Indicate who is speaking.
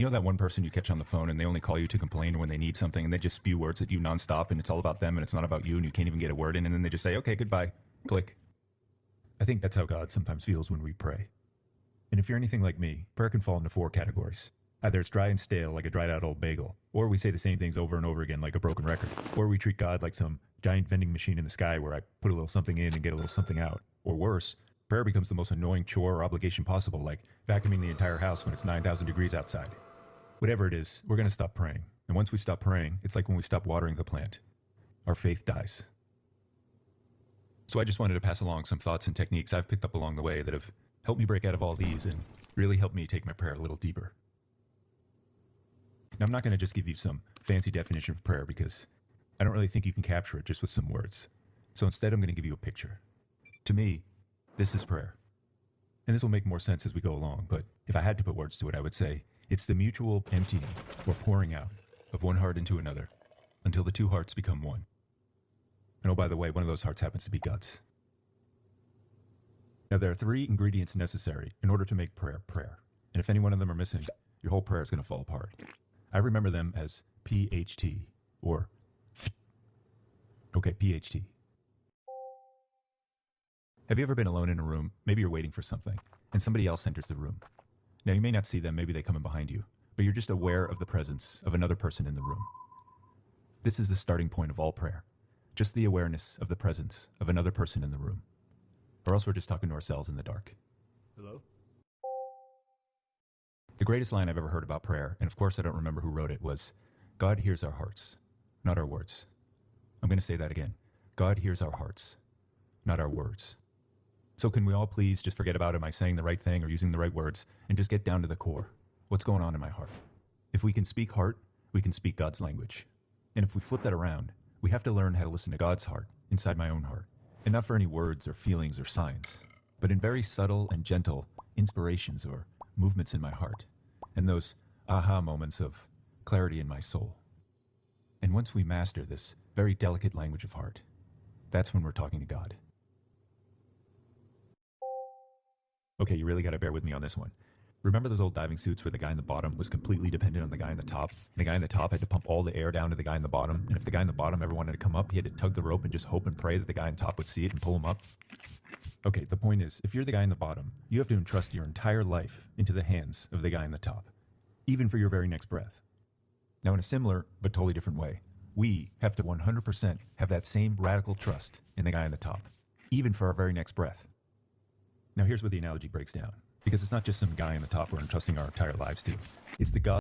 Speaker 1: You know that one person you catch on the phone and they only call you to complain when they need something and they just spew words at you nonstop and it's all about them and it's not about you and you can't even get a word in and then they just say, okay, goodbye, click. I think that's how God sometimes feels when we pray. And if you're anything like me, prayer can fall into 4 categories. Either it's dry and stale like a dried out old bagel, or we say the same things over and over again like a broken record, or we treat God like some giant vending machine in the sky where I put a little something in and get a little something out. Or worse, prayer becomes the most annoying chore or obligation possible, like vacuuming the entire house when it's 9,000 degrees outside. Whatever it is, we're going to stop praying. And once we stop praying, it's like when we stop watering the plant. Our faith dies. So I just wanted to pass along some thoughts and techniques I've picked up along the way that have helped me break out of all these and really helped me take my prayer a little deeper. Now, I'm not going to just give you some fancy definition of prayer because I don't really think you can capture it just with some words. So instead, I'm going to give you a picture. To me, this is prayer. And this will make more sense as we go along, but if I had to put words to it, I would say it's the mutual emptying or pouring out of one heart into another until the 2 hearts become one. And oh, by the way, one of those hearts happens to be God's. Now, there are 3 ingredients necessary in order to make prayer prayer. And if any one of them are missing, your whole prayer is going to fall apart. I remember them as PHT or okay, PHT. Have you ever been alone in a room? Maybe you're waiting for something and somebody else enters the room. Now, you may not see them, maybe they come in behind you, but you're just aware of the presence of another person in the room. This is the starting point of all prayer. Just the awareness of the presence of another person in the room. Or else we're just talking to ourselves in the dark.
Speaker 2: Hello?
Speaker 1: The greatest line I've ever heard about prayer, and of course I don't remember who wrote it, was, God hears our hearts, not our words. I'm going to say that again. God hears our hearts, not our words. So can we all please just forget about am I saying the right thing or using the right words and just get down to the core? What's going on in my heart? If we can speak heart, we can speak God's language. And if we flip that around, we have to learn how to listen to God's heart inside my own heart. And not for any words or feelings or signs, but in very subtle and gentle inspirations or movements in my heart, and those aha moments of clarity in my soul. And once we master this very delicate language of heart, that's when we're talking to God. Okay, you really got to bear with me on this one. Remember those old diving suits where the guy in the bottom was completely dependent on the guy in the top? The guy in the top had to pump all the air down to the guy in the bottom, and if the guy in the bottom ever wanted to come up, he had to tug the rope and just hope and pray that the guy on top would see it and pull him up. Okay, the point is, if you're the guy in the bottom, you have to entrust your entire life into the hands of the guy in the top, even for your very next breath. Now, in a similar but totally different way, we have to 100% have that same radical trust in the guy in the top, even for our very next breath. Now, here's where the analogy breaks down. Because it's not just some guy in the top we're entrusting our entire lives to. It's the God